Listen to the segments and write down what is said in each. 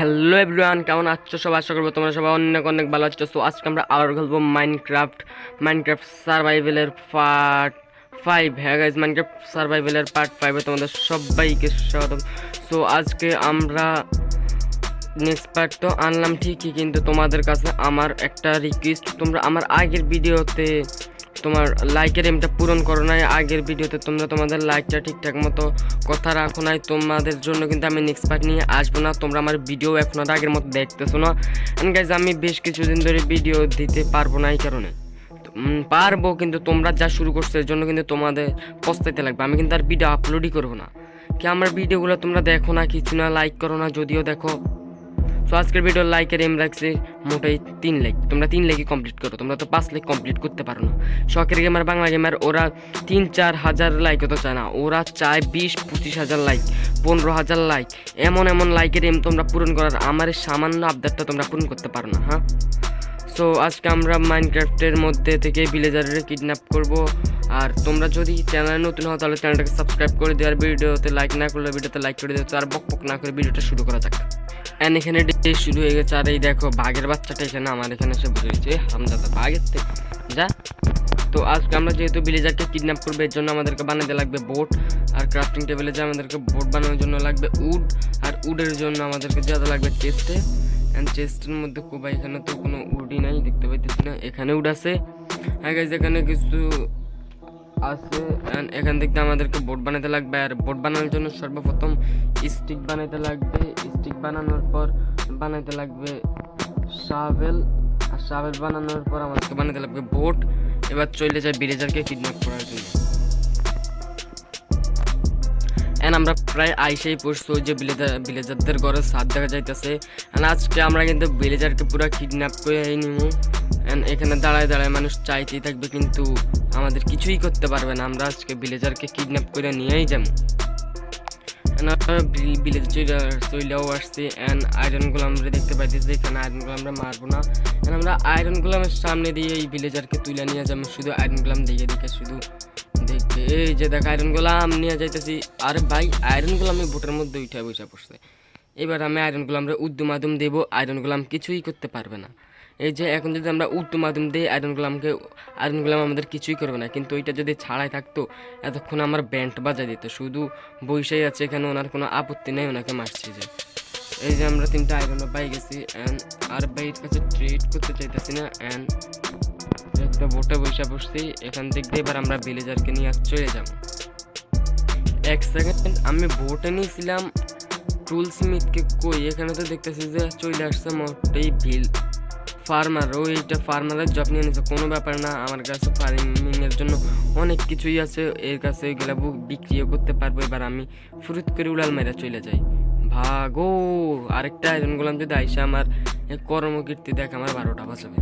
Hello everyone, কেমন আছো সবাই? আশা করবো তোমরা সবাই অনেক অনেক ভালো আছো। সো আজকে আমরা আবার খেলবো মাইনক্রাফট সার্ভাইভেলের পার্ট 5। হ্যাঁ গাইজ, মাইনক্রাফট সার্ভাইভেলের পার্ট 5-এ তোমাদের সবাইকে স্বাগতম। সো আজকে আমরা নেক্সট পার্ট তো আনলাম ঠিকই, কিন্তু তোমাদের কাছে আমার একটা রিকোয়েস্ট, তোমরা আমার আগের ভিডিওতে তোমার লাইকের এমটা পূরণ করো নাই। আগের ভিডিওতে তোমরা তোমাদের লাইকটা ঠিকঠাক মতো কথা রাখো নাই, তোমাদের জন্য কিন্তু আমি নেক্সট পার্ট নিয়ে আসবো না। তোমরা আমার ভিডিও এখন আর আগের মতো দেখতেছো না। এন্ড গাইজ, আমি বেশ কিছুদিন ধরে ভিডিও দিতে পারবো না এই কারণে। পারবো, কিন্তু তোমরা যা শুরু করছো এর জন্য কিন্তু তোমাদের পস্তাইতে লাগবে। আমি কিন্তু আর ভিডিও আপলোডই করবো না। কি আমার ভিডিওগুলো তোমরা দেখো না, কিছু না, লাইক করো না, যদিও দেখো। সো আজকের ভিডিও লাইকের এম রাখছে মোটাই 3 লাইক। তোমরা 3 লাইকই কমপ্লিট করো, তোমরা তো 5 লাইক কমপ্লিট করতে পারো না। শখের গেমার, বাংলা গেমার, ওরা 3-4 হাজার লাইকও তো চায় না, ওরা চায় 20-25 হাজার লাইক, 15 হাজার লাইক। এমন লাইকের এম তোমরা পূরণ করার আমার সামান্য আবদারটা তোমরা পূরণ করতে পারো না। হ্যাঁ, সো আজকে আমরা মাইনক্রাফটের মধ্যে থেকে ভিলেজারের কিডন্যাপ করব। আর তোমরা যদি চ্যানেলে নতুন হও তাহলে চ্যানেলটাকে সাবস্ক্রাইব করে দিও, আর ভিডিওতে লাইক না করলে ভিডিওতে লাইক করে দিও। আর বক না করে ভিডিওটা শুরু করা যাক। এন্ড এখানে ডে শুরু হয়ে গেছে। আর এই দেখো বাঘের বাচ্চাটা এখানে আমার এখানে এসে বসে রয়েছে। হামজাদা বাঘের থেকে যা। তো আজকে আমরা যেহেতু ভিলেজারকে কিডন্যাপ করবো, এর জন্য আমাদেরকে বানাতে লাগবে বোট। আর ক্রাফটিং টেবিলে যে আমাদেরকে বোট বানানোর জন্য লাগবে উড। আর উডের জন্য আমাদেরকে যা লাগবে চেস্টে। অ্যান্ড চেস্টের মধ্যে কোবা এখানে তো কোনো উডই নাই, দেখতে পাইতেছি না। এখানে উড আছে। হ্যাঁ গাইজ, এখানে কিছু আছে। অ্যান্ড এখান থেকে আমাদেরকে বোট বানাতে লাগবে। আর বোট বানানোর জন্য সর্বপ্রথম স্টিক বানাতে লাগবে। স্টিক বানানোর পর বানাতে লাগবে শাভেল। আর শাভেল বানানোর পর আমাদেরকে বানাতে লাগবে বোট। এবার চলে যায় ভিলেজারকে কিডন্যাপ করার জন্য। এন্ড আমরা প্রায় আইসেই পড়ছি ওই যে ভিলেজারদের ঘরে সাথ দেখা যাইতেছে। এন্ড আজকে আমরা কিন্তু ভিলেজারকে পুরো কিডন্যাপ করে নিব। এন্ড এখানে দাঁড়ায় মানুষ চাইতেই থাকবে, কিন্তু আমাদের কিছুই করতে পারবে না। আমরা আজকে ভিলেজারকে কিডন্যাপ করে নিয়েই যাবো। চলেও আসছি। অ্যান্ড আয়রনগুলো আমরা দেখতে পাইতেছি, এখানে আয়রনগুলো আমরা মারবো না। আমরা আয়রনগুলো আমার সামনে দিয়ে এই ভিলেজারকে তুলে নিয়ে যাবো। শুধু আয়রনগুলো দেখে শুধু দেখবে। এই যে দেখ আয়রনগুলো আমি নিয়ে যাইতেছি। আরে ভাই, আয়রনগুলো আমি বোটের মধ্যে উঠে বসে পড়ছে। এবার আমি আয়রনগুলো আমরা উদ্যমাদম দেবো, আয়রনগুলো কিছুই করতে পারবে না। এই যে এখন যদি আমরা উদ্যমাদম দিই, আয়রনগুলো আমাদের কিছুই করবে না। কিন্তু ওইটা যদি ছাড়াই থাকতো এতক্ষণ আমার ব্যান্ড বাজাই দিত। শুধু বৈশাই আছে এখানে, ওনার কোনো আপত্তি নেই, ওনাকে মারছি যে। এই যে আমরা 3টা আয়রনও পাই গেছি। অ্যান্ড আর ভাইয়ের কাছে ট্রেড করতে চাইতেছি না। অ্যান্ড একটা বোটে বসে বসছি। এখান থেকে এবার আমরা ভিলেজারকে নিয়ে চলে যাব। 1 সেকেন্ড, আমি বোটে নিয়েছিলাম টুল স্মিথকে, কই এখানে তো দেখতেছি যে চলে আসছে মোটেই ফার্মার। ওইটা ফার্মারের জব নিয়ে নিচ্ছে, কোনো ব্যাপার না। আমার কাছে ফার্মিংয়ের জন্য অনেক কিছুই আছে, এর কাছে ওইগুলো বিক্রিও করতে পারবো। এবার আমি ফুরুত করে উড়াল মেরে চলে যাই। ভাগো, আরেকটা আয়রন গোলাম যদি আইসা আমার কর্মকীর্তি দেখ, আমার 12টা বাঁচাবে।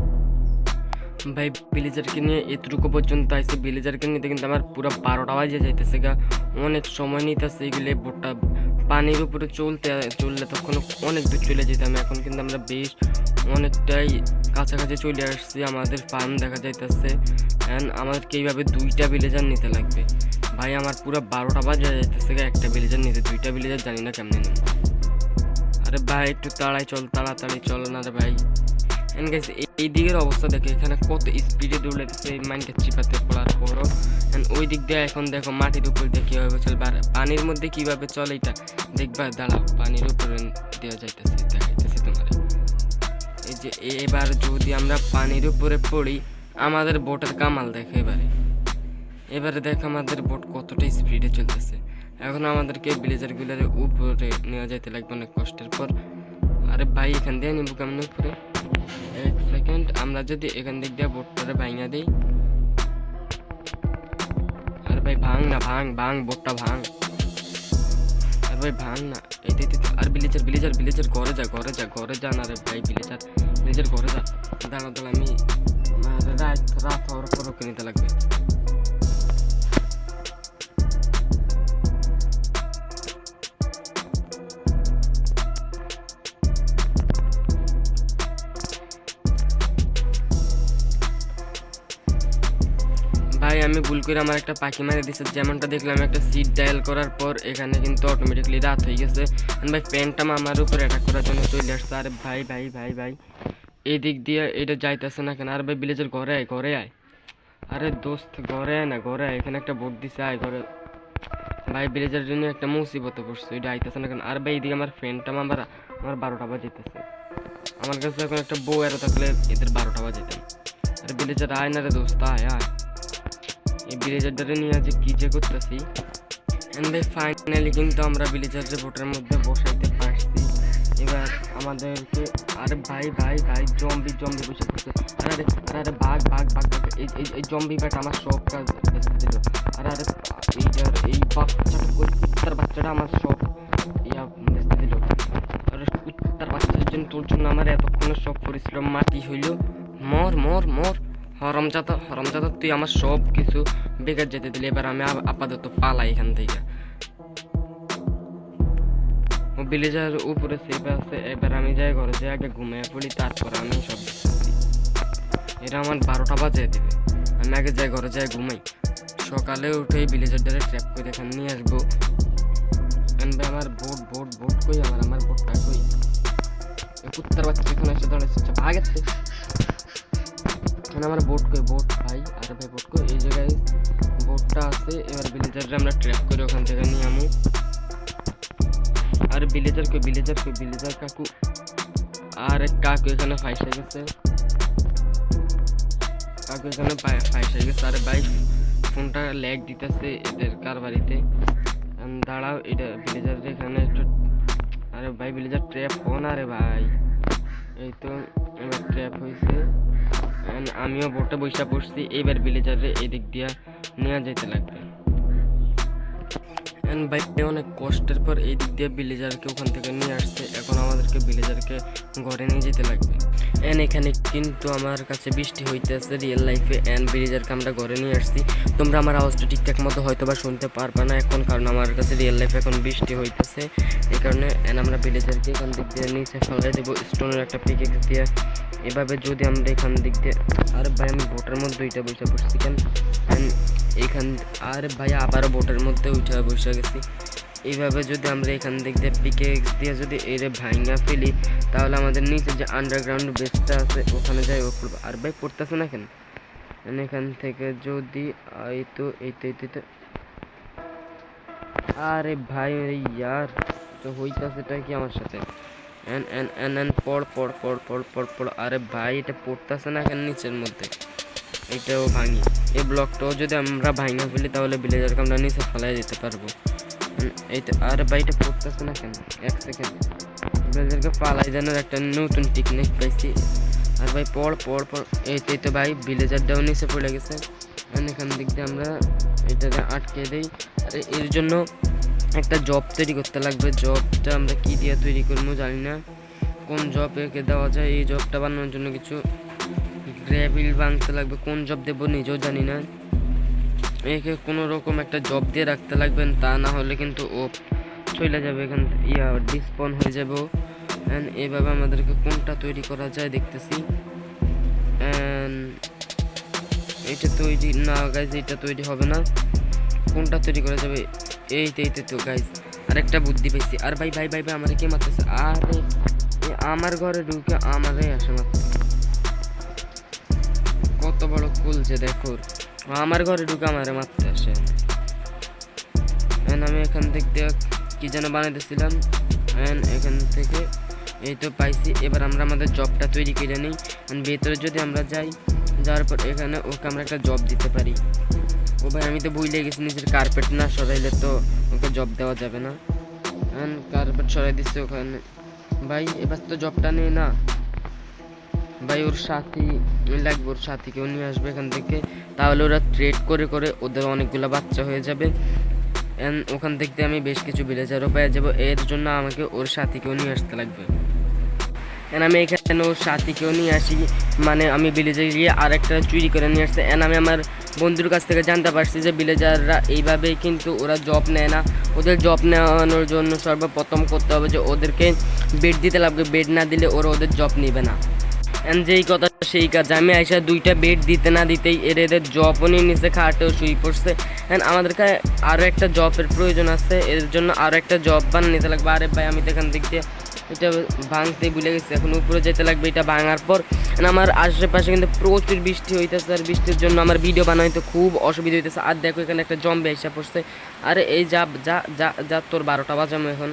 ভাই ভিলেজারকে নিয়ে এতটুকু পর্যন্ত আইসে। ভিলেজারকে নিতে কিন্তু আমার পুরো 12টা বাজে যাইতেছে গা, অনেক সময় নিতেছে। এগুলো বোটটা পানির উপরে চললে তখন অনেক দূর চলে যেতাম। এখন কিন্তু আমরা বেশ অনেকটাই কাছাকাছি চলে আসছি, আমাদের ফার্ম দেখা যাইতেছে। অ্যান্ড আমাদেরকে এইভাবে 2টা ভিলেজার নিতে লাগবে। ভাই আমার পুরো 12টা বাজে যাইতেছে গা, একটা ভিলেজার নিতে। 2টা ভিলেজার জানি না কেমনে নেব। আরে ভাই একটু তাড়াতাড়ি চল না রে ভাই। এন্ড গাইস, এই দিকের অবস্থা দেখে, এখানে কত স্পিডে দৌড়াইতেছে এই মাইনকে চিপাতে পড়ার পরও। এন্ড ওই দিক দিয়ে এখন দেখো মাটির উপর দিয়ে কীভাবে চলবে, আর পানির মধ্যে কীভাবে চলে এটা দেখবা। দাঁড়াও, পানির উপরে দেওয়া যাইতেছে, দেখাইতেছি তোমার। এই যে এবার যদি আমরা পানির উপরে পড়ি, আমাদের বোটের কামাল দেখো। এবারে দেখো আমাদের বোট কতটা স্পিডে চলতেছে। এখন আমাদেরকে ভিলেজারগুলোর উপরে নেওয়া যাইতে লাগবে অনেক কষ্টের পর। আরে ভাই, এখান দিয়ে নিবো কেমন উপরে? 1 সেকেন্ড, আমরা যদি এখান দিক দিয়ে বোটটারে ভাঙা দিই। আরে ভাই ভাঙ না, ভাঙ বোটটা ভাঙ। আর ভাই ভাঙ না, এই আর ভিলেজার ঘরে যা না রে ভাই। ভিলেজার ঘরে যা। দাঁড়া, আমি রাত হওয়ার পর ওকে নিতে লাগবে। ভাই ভাই আমি ভুল করে আমার একটা পাখি মারে দিছে, যেমনটা দেখলাম একটা সিট ডায়াল করার পর এখানে কিন্তু অটোমেটিকলি রাত হয়ে গেছে। ভাই প্যান্টটা আমার উপরে অ্যাটাক করার জন্য চলে আসছে। আরে ভাই ভাই ভাই ভাই এই দিক দিয়ে এটা যাইতেছে না কেন? আর ভাই ভিলেজের ঘরে আয়, ঘরে আয়। আরে দোস্ত ঘরে আয় না, ঘরে আয়, এখানে একটা বোট দিছে, আয় ঘরে। ভাই ভিলেজের জন্য একটা মুসিবতে পড়ছে, এটা আইতেছে না কেন? আর ভাই এইদিকে আমার ফ্রেন্ডটা আমার 12টা বাজেতেছে। আমার কাছে এখন একটা বউ আরো থাকলে এদের 12টা বাজেতাম। আরে ভিলেজার আয় না রে দোস্ত, আয় আয়। এই ভিলেজারটারে নিয়ে আজ কি যে করতেছি। এন্ড ভাই ফাইনালি কিন্তু আমরা ভিলেজারের বোটের মধ্যে বসাইতে পারছি। এবার আমাদেরকে, আরে ভাই ভাই ভাই জম্বি বসে পড়ছে। আরে আরে বাঘ বাঘ বাঘ বাঘ, এই জম্বি ব্যাট আমার সব কাজ বেঁচে দিল। আরে আরে এই বাচ্চাটা, ওই কুত্তার বাচ্চাটা আমার সব বেঁচে দিল। আরে কুত্তার বাচ্চার জন্য, তোর জন্য আমার এতক্ষণে সব পরিশ্রম মাটি হইল। মর মর মর, হরমজাদা হরমজাদা, তুই আমার সব কিছু বেকার যেতে দিলি। এবার আমি আপাতত পালাই এখান থেকে। ও ভিলেজার উপরে সেভে আছে। এবার আমি যাই ঘরে যাই আগে ঘুমিয়ে পড়ি, তারপর আমি সব দেখতেছি। এরা আমার 12টা বাজিয়ে দেবে, আমি আগে যাই ঘরে যাই ঘুমাই। সকালে উঠে ভিলেজারটারে ট্র্যাপ করে এখানে নিয়ে আসবো। আমার বোট বোট বোট কই, আমার বোটটা কই? কুত্তার বাচ্চা এখানে এসে দাঁড়াচ্ছে, ভাগেছে। আমার বোট কই? বোট ভাই, আরে ভাই বোট কই? এই জায়গায় বোটটা আছে। এবার ভিলেজারটা আমরা ট্র্যাপ করে ওখান থেকে নিয়ে আমু। আরে ভিলেজার কই? ভিলেজার কাকু, আরে কাকু এখানে ফাইসে গেছে, আরে ভাই ফোনটা ল্যাগ দিতেছে এদের কারবারিতে। দাঁড়াও, এটা ভিলেজার এখানে একটু, আরে ভাই ভিলেজার ট্র্যাপ হন। আরে ভাই এই তো এবার ট্র্যাপ হয়েছে। আমিও বোটে বসে পড়ছি। এবার ভিলেজারে এদিক দিয়া নিয়ে যেতে লাগবে। ভাই অনেক কষ্টের পর এই দিক দিয়ে ভিলেজারকে ওখান থেকে নিয়ে আসছে। এখন আমাদেরকে ভিলেজারকে ঘরে নিয়ে যেতে লাগবে। এখানে কিন্তু আমার কাছে বৃষ্টি হইতেছে রিয়েল লাইফে। ভিলেজারকে আমরা ঘরে নিয়ে আসছি। তোমরা আমার আওয়াজটা ঠিকঠাক মতো হয়তো বা শুনতে পারবে না এখন, কারণ আমার কাছে রিয়েল লাইফে এখন বৃষ্টি হইতেছে। এই কারণে আমরা ভিলেজারকে এখান দিক দিয়ে নিচে ফেলাই দেবো স্টোনের একটা পিকেক্স দিয়ে। এভাবে যদি আমরা এখান দিক দিয়ে, আরে ভাই আমি বোটের মধ্যে ওইটা বসে পড়ছি কেন এইখান, আরে ভাই আবারও বোটের মধ্যে উঠে বসে গেছি। এইভাবে যদি আমরা এখান দিক দিয়ে পিকেক্স দিয়ে যদি এরে ভাঙা ফেলি, তাহলে আমাদের নিচে যে আন্ডারগ্রাউন্ড বেসটা আছে ওখানে যাই ও করবো। আর ভাই পড়তেছে না কেন? এখান থেকে যদি এই তো আরে ভাই ইয়ার তো হইতাছেটা কি আমার সাথে? পড়। আরে ভাই এটা পড়তেছে না কেন নিচের মধ্যে? এটাও ভাঙি, এই ব্লকটাও যদি আমরা ভাঙা ফেলি তাহলে ভিলেজারকে আমরা নিচে ফেলাই দিতে পারবো। এইটা, আরে ভাই এটা পড়তেছে না কেন? এক সেকেন্ড, ভিলেজারকে পালাই জানার একটা নতুন টেকনিক পাইছি। আর ভাই পড়। এই তো ভাই ভিলেজারটাও নিচে পড়ে গেছে। এখান দিক দিয়ে আমরা এটাকে আটকে দিই। আর এর জন্য একটা জব তৈরি করতে লাগবে। জবটা আমরা কি দিয়ে তৈরি করবো জানি না, কোন জব একে দেওয়া যায়। এই জবটা বানানোর জন্য কিছু গ্র্যাভিল ভাঙতে লাগবে। কোন জব দেবো নিজেও জানি না। একে কোনো রকম একটা জব দিয়ে রাখতে লাগবে, তা না হলে কিন্তু ও চলে যাবে এখান ডিসপন হয়ে যাবে। এইভাবে আমাদেরকে কোনটা তৈরি করা যায় দেখতেছি। এটা তৈরি না গাইজ, এটা তৈরি হবে না। কোনটা তৈরি করা যাবে? এইতে তো গাইজ আরেকটা বুদ্ধি পেয়েছি। আর ভাই আমার কে মারতেছে? আরে আমার ঘরে ঢুকে আমারে আসে মারতে, কত বড় খুলছে দেখো। আমার ঘরে ঢুকে আমারে মারতে আসে। আমি এখান থেকে কি যেন বানাইতেছিলাম, এখান থেকে এই তো পাইছি। এবার আমরা আমাদের জবটা তৈরি করে নিই। ভেতরে যদি আমরা যাওয়ার পর এখানে ওকে আমরা একটা জব দিতে পারি। ও ভাই আমি তো ভুলে গেছি, নিজের কার্পেট না সরাইলে তো ওকে জব দেওয়া যাবে না। কার্পেট সরাই দিচ্ছে ওখানে। ভাই এবার তো জবটা নেই না ভাই, ওর সাথী লাগবে, ওর সাথীকেও নিয়ে আসবে এখান থেকে। তাহলে ওরা ট্রেড করে ওদের অনেকগুলো বাচ্চা হয়ে যাবে। ওখান থেকে আমি বেশ কিছু ভিলেজারও পেয়ে যাবো। এর জন্য আমাকে ওর সাথীকেও নিয়ে আসতে লাগবে। আমি এখানে ওর সাথীকেও নিয়ে আসি, মানে আমি ভিলেজে গিয়ে আরেকটা চুরি করে নিয়ে আসছি। আমি আমার বন্ধুর কাছ থেকে জানতে পারছি যে ভিলেজাররা এইভাবেই কিন্তু ওরা জব নেয় না। ওদের জব নেওয়ানোর জন্য সর্বপ্রথম করতে হবে যে ওদেরকে বেড দিতে লাগবে। বেড না দিলে ওরা ওদের জব নেবে না। যেই কথা সেই কাজ। আমি আইসা 2টা বেড দিতে না দিতেই এদের জবও নিয়ে নিচে খাটেও শুয়ে পড়ছে। অ্যান্ড আমাদেরকে আরও একটা জবের প্রয়োজন আছে, এর জন্য আরও একটা জব বানিয়ে নিতে লাগবে। আরে ভাই আমি তো এখান দিক দিয়ে এটা ভাঙতে ভুলে গেছি, এখন উপরে যেতে লাগবে এটা ভাঙার পর। আমার আশেপাশে কিন্তু প্রচুর বৃষ্টি হইতেছে, আর বৃষ্টির জন্য আমার ভিডিও বানাইতে খুব অসুবিধা হইতেছে। আর দেখো এখানে একটা জম্বি এসে পড়ছে। আরে এই যা যা যা যা তোর 12টা বাজামো এখন।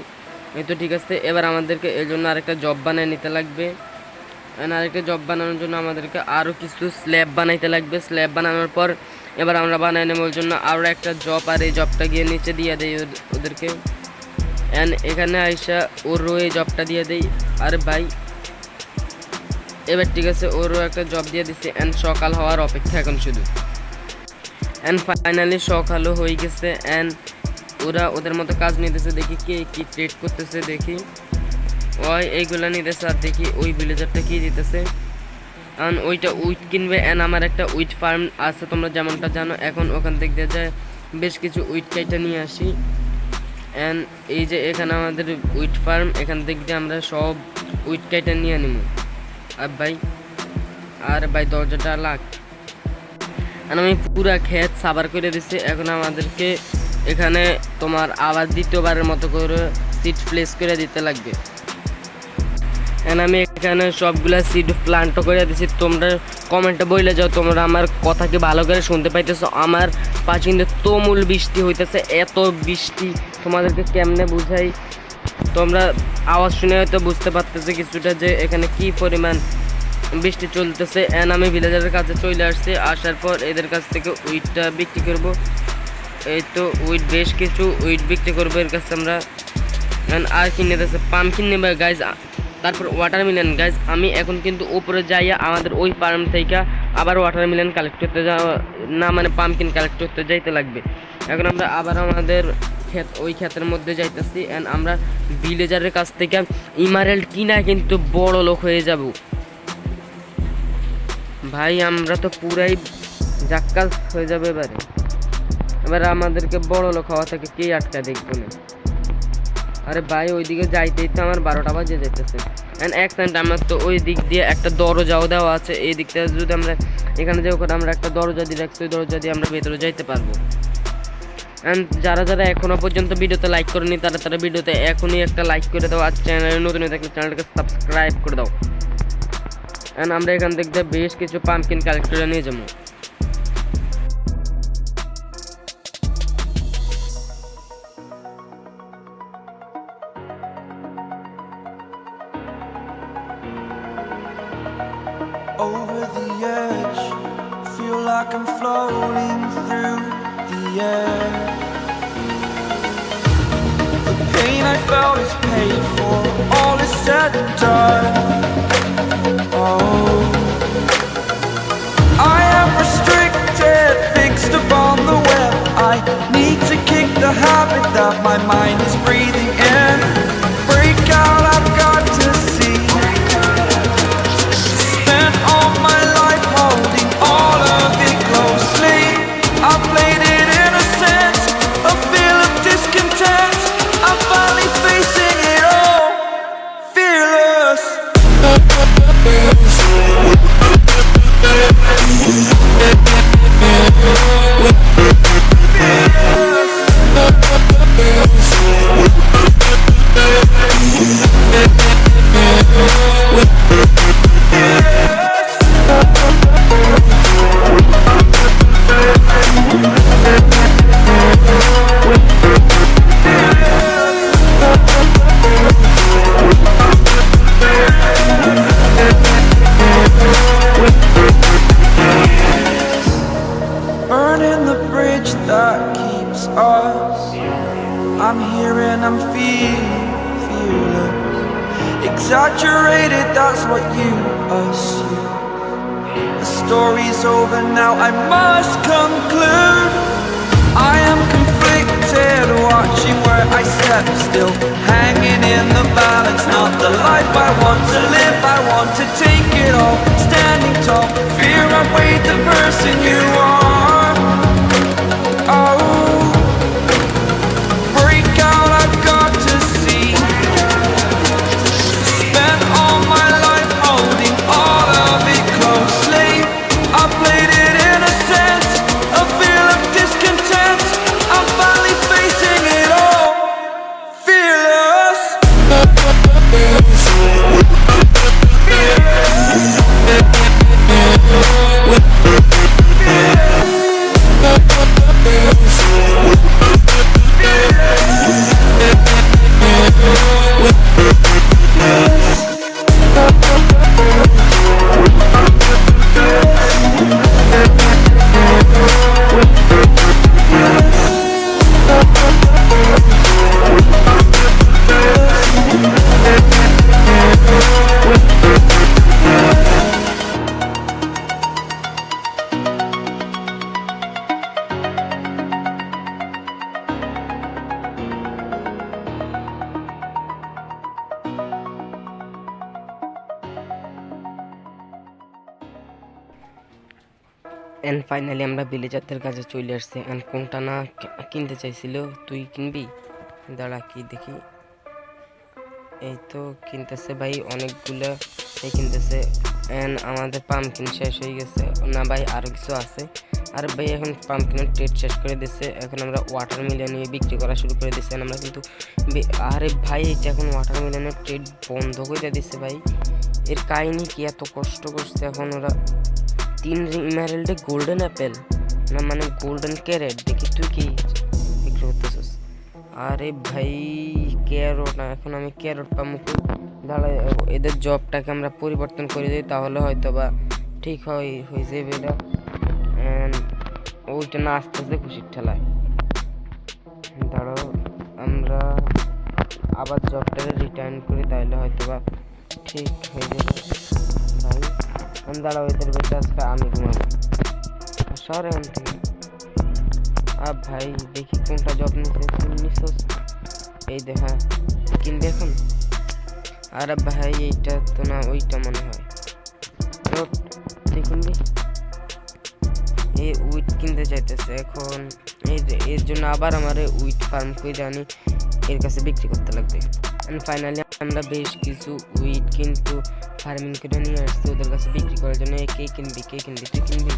এই তো ঠিক আছে, এবার আমাদেরকে এর জন্য আরেকটা জব বানিয়ে নিতে লাগবে। আরেকটা জব বানানোর জন্য আমাদেরকে আরও কিছু স্ল্যাব বানাইতে লাগবে। স্ল্যাব বানানোর পর এবার আমরা বানাই নেব ওর জন্য আরও একটা জব, আর এই জবটা গিয়ে নিচে দিয়ে দেই ওদেরকে। অ্যান্ড এখানে আইসা ওরও এই জবটা দিয়ে দেই। আরে ভাই এবার ঠিক আছে, ওরও একটা জব দিয়ে দিচ্ছি। অ্যান্ড সকাল হওয়ার অপেক্ষা এখন শুধু। অ্যান্ড ফাইনালি সকালও হয়ে গেছে। অ্যান্ড ওরা ওদের মতো কাজ নিতেছে, দেখি কে কী ট্রেড করতেছে। দেখি ওই এইগুলো নিতেছে, আর দেখি ওই ভিলেজারটা কী দিতেছে। কারণ ওইটা উইট কিনবে। অ্যান্ড আমার একটা উইট ফার্ম আছে তোমরা যেমনটা জানো। এখন ওখান থেকে দিয়ে যায় বেশ কিছু উইট কাইটা নিয়ে আসি। অ্যান্ড এই যে এখানে আমাদের উইট ফার্ম, এখান থেকে দিয়ে আমরা সব উইট কাইটা নিয়ে নিব। আর ভাই দরজাটা লাগ। আর আমি পুরা ক্ষেত সাবার করে দিচ্ছি। এখন আমাদেরকে এখানে তোমার আবার দ্বিতীয়বারের মতো করে সিড প্লেস করে দিতে লাগবে। এন্ড আমি এখানে সবগুলা সিড প্লান্টও করে দিচ্ছি। তোমরা কমেন্টে বলে যাও তোমরা আমার কথা কি ভালো করে শুনতে পাইতেছো। আমার পাশে কিন্তু তুমুল বৃষ্টি হইতেছে, এত বৃষ্টি তোমাদেরকে কেমনে বুঝাই। তোমরা আওয়াজ শুনে হয়তো বুঝতে পারতেছে কিছুটা যে এখানে কি পরিমাণ বৃষ্টি চলতেছে। অ্যান্ড আমি ভিলেজারের কাছে চলে আসছি। আসার পর এদের কাছ থেকে উইটটা বিক্রি করব। এই তো উইট বেশ কিছু উইট বিক্রি করবো এর কাছে আমরা। অ্যান্ড আর কিনে দিতেছে পাম্পকিন নেবে গাইজ, তারপর ওয়াটারমেলন। গাইজ আমি এখন কিন্তু উপরে যাইয়া আমাদের ওই ফার্ম থেকে আবার ওয়াটারমেলন কালেক্ট করতে যাওয়া না, মানে পাম্পকিন কালেক্ট করতে যাইতে লাগবে। এখন আমরা আবার আমাদের ওই ক্ষেতের মধ্যে যাইতেছি। অ্যান্ড আমরা ভিলেজারের কাছ থেকে ইমারেল্ড কিনা কিন্তু বড় লোক হয়ে যাব ভাই। আমরা তো পুরাই জাক্কাস হয়ে যাবে এবারে। এবার আমাদেরকে বড় লোক হওয়া থেকে কে আটকা দেখবো না। আরে ভাই ওইদিকে যাইতেই তো আমার 12টা বাজে যাইতেছে। অ্যান্ড এক সেকেন্ড, আমার তো ওই দিক দিয়ে একটা দরজাও দেওয়া আছে। এই দিকটা যদি আমরা এখানে যে ওখানে আমরা একটা দরজা দিয়ে রাখছি, ওই দরজা দিয়ে আমরা ভেতরে যাইতে পারবো। অ্যান্ড যারা যারা এখনও পর্যন্ত ভিডিওতে লাইক করেনি তারা ভিডিওতে এখনই একটা লাইক করে দাও। আর চ্যানেলে নতুন হয়ে থাকলে চ্যানেলটাকে সাবস্ক্রাইব করে দাও। অ্যান্ড আমরা এখান থেকে বেশ কিছু পাম্পকিন কালেক্ট করে নিয়ে যাবো। Over the edge, feel like I'm floating through the air. The pain I felt is paid for, all is said and done. Oh, I am restricted, fixed upon the web. I need to kick the habit that my mind is breathing in. Break out, I've got to see. Spent all my life holding all of it closely. I played it innocent, a feel of discontent. I'm finally facing it all, fearless. Burning the bridge that keeps us. I'm here and I'm feeling fearless. Exaggerated, that's what you assume. The story's over now, I must conclude. I am conflicted, watching where I step still, hanging in the balance. Not the life I want to live, I want to take it all. Standing tall, fear I weighed the person you are. Oh, break out, I've got to see. Spent all my life holding all of it close. And finally আমরা ভিলেজারদের কাছে চলে আসছি। And কোনটা না কিনতে চাইছিল, তুই কিনবি? দাঁড়া কি দেখি। এই তো কিনতেছে ভাই, অনেকগুলো এই কিনতেছে। এন্ড আমাদের পাম্পকিন শেষ হয়ে গেছে না ভাই, আরও কিছু আছে। আর ভাই এখন পাম্পকিনের ট্রেড শেষ করে দিচ্ছে। এখন আমরা ওয়াটারমেলন নিয়ে বিক্রি করা শুরু করে দিচ্ছি। আমরা কিন্তু আরে ভাই এইটা এখন ওয়াটারমেলনের ট্রেড বন্ধ করে দিচ্ছে ভাই। এর কাহিনী কি, এত কষ্ট করছে। এখন ওরা 3 ইমারেল্ডে গোল্ডেন অ্যাপেল না মানে গোল্ডেন ক্যারেট দেখি, তুই কি বিক্রি করতেছিস? আরে ভাই ক্যারট না, এখন আমি ক্যারট পাবো। দাঁড়া এদের জবটাকে আমরা পরিবর্তন করে দিই, তাহলে হয়তো বা ঠিক হয়ে যাবে এটা। ওইটা না আসতেছে খুশির ঠেলায়। দাঁড়াও আমরা আবার জবটাকে রিটার্ন করি, তাহলে হয়তো বা ঠিক হয়ে যাবে ভাই। দাঁড়াও এদের বেঁচে আজকে আমি ঘুমাবো সরে আন থেকে। ভাই দেখি কোনটা জব নিচ্ছে। এই দেখা কিনবে এখন। আরে ভাই এইটা তো না, ওইটা মনে হয়। তুই কিনবি? এই উইট কিনতে চাইতেছে এখন। এই যে এর জন্য আবার আমার উইট ফার্ম করে আনি, এর কাছে বিক্রি করতে লাগবে। ফাইনালি আমরা বেশ কিছু উইট কিন্তু ফার্মিং করে নিয়ে আসছি ওদের কাছে বিক্রি করার জন্য। কে কিনবি? তুই কিনবি?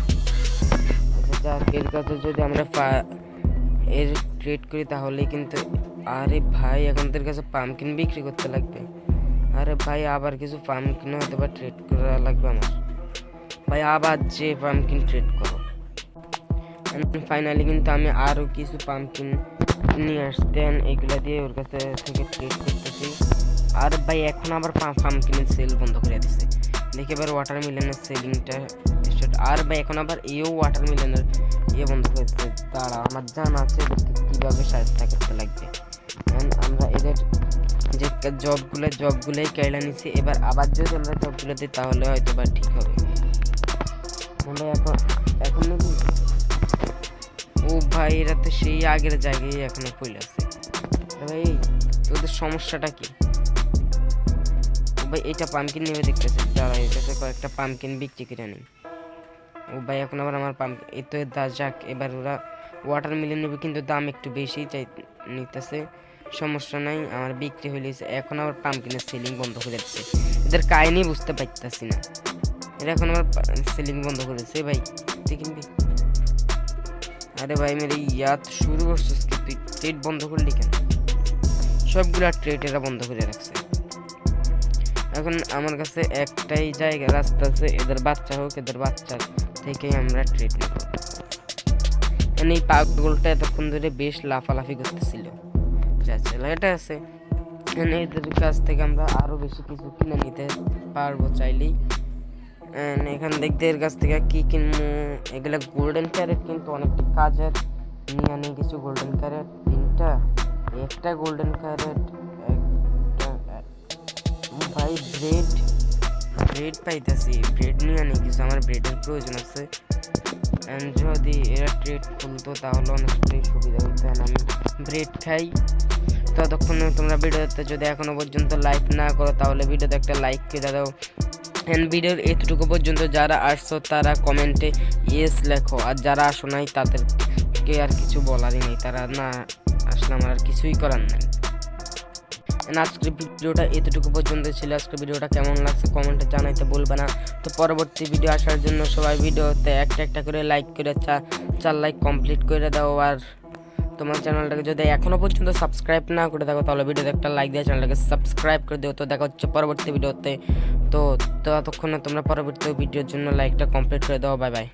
এর কাছে যদি আমরা এর ট্রেড করি তাহলে কিন্তু। আরে ভাই এখন তোর কাছে পাম্পকিন বিক্রি করতে লাগবে। আরে ভাই আবার কিছু পাম্পকিন হয়তো বা ট্রেড করা লাগবে আমার। ভাই আবার যে পাম্পকিন ট্রেড করো। ফাইনালি কিন্তু আমি আরও কিছু পাম্পকিন নিয়ে আসতেন, এইগুলা দিয়ে ওর কাছে থেকে ট্রেড করতেছি। আর ভাই এখন আবার পাম্পকিনের সেল বন্ধ করে দিচ্ছে। দেখি এবার ওয়াটারমেলনের সেলিংটা স্টার্ট। আর ভাই এখন আবার এও ওয়াটারমেলনের বন্ধ করে দিচ্ছে। দাঁড়া আমার জানা আছে কীভাবে সাহায্য করতে লাগবে। আমরা এদের যে জবগুলোই কেড়ে নিচ্ছি। এবার আবার যদি আমরা জবগুলো দিই তাহলে হয়তো বা ঠিক হবে। আমরা এখন নাকি ও ভাই এরা তো সেই আগের জায়গায় এখনো পড়ে আছে। ভাই তোদের সমস্যাটা কি? ও ভাই এটা পাম্পকিন নেবে দেখতেছে। দাঁড়া এর কাছে কয়েকটা পাম্পকিন বিক্রি করে নিই। ও ভাই এখন আবার আমার পাম্পকিন এই তো যাক। এবার ওরা ওয়াটারমেলন নেবে কিন্তু দাম একটু বেশি নিতেছে। সমস্যা নাই, আমার বিক্রি হয়ে গেছে। এখন আবার পাম্পকিনের সেলিং বন্ধ করে দিচ্ছে। এদের কাহিনী বুঝতে পারতেছি না। এরা এখন আবার সেলিং বন্ধ করেছে। ভাই তুই কিনবি? আরে ভাই মেরে ইয়াদ শুরু করছিস কি? তুই ট্রেড বন্ধ করলি কেন? সবগুলা ট্রেড এরা বন্ধ করে রাখছে। এখন আমার কাছে একটাই জায়গা রাস্তা আছে, এদের বাচ্চা হোক, এদের বাচ্চা থেকেই আমরা ট্রেড নেব। এই পাগলটা এতক্ষণ ধরে বেশ লাফালাফি করতেছিল। এটা আছে এদের কাছ থেকে আমরা আরো বেশি কিছু কিনে নিতে পারবো চাইলেই। এখান দেখতে এর কাছ থেকে কি কিনবো, এগুলা গোল্ডেন ক্যারেট কিন্তু অনেকটা কাজের। নিয়ে আনি কিছু গোল্ডেন ক্যারেট, একটা গোল্ডেন ক্যারেট, ভাই ব্রেড পাইতেছি। ব্রেড নিয়ে আনি কিছু, আমার ব্রেডের প্রয়োজন আছে। যদি এরা ট্রেড খুলতো তাহলে অনেকটাই সুবিধা হইতো। আমি ব্রেড খাই। ততক্ষণে তোমরা ভিডিওতে যদি এখনো পর্যন্ত লাইক না করো তাহলে ভিডিওতে একটা লাইক করে দাও। ভিডিওর এতটুকু পর্যন্ত যারা আসছো তারা কমেন্টে ইয়েস লেখো, আর যারা আসো নাই তাদেরকে আর কিছু বলারই নেই। তারা না আসলে আমার আর কিছুই করার নাই। আজকের ভিডিওটা এতটুকু পর্যন্ত ছিল। আজকের ভিডিওটা কেমন লাগছে কমেন্টে জানাইতে বলবে না। তো পরবর্তী ভিডিও আসার জন্য সবাই ভিডিওতে একটা করে লাইক করে 4 লাইক কমপ্লিট করে দাও। আর তোমার চ্যানেলটাকে যদি এখনো পর্যন্ত সাবস্ক্রাইব না করে থাকো তাহলে ভিডিওতে একটা লাইক দিয়ে চ্যানেলটাকে সাবস্ক্রাইব করে দিও। তো দেখা হচ্ছে পরবর্তী ভিডিওতে। তো ততক্ষণে তোমরা পরবর্তী ভিডিওর জন্য লাইকটা কমপ্লিট করে দাও। Bye bye.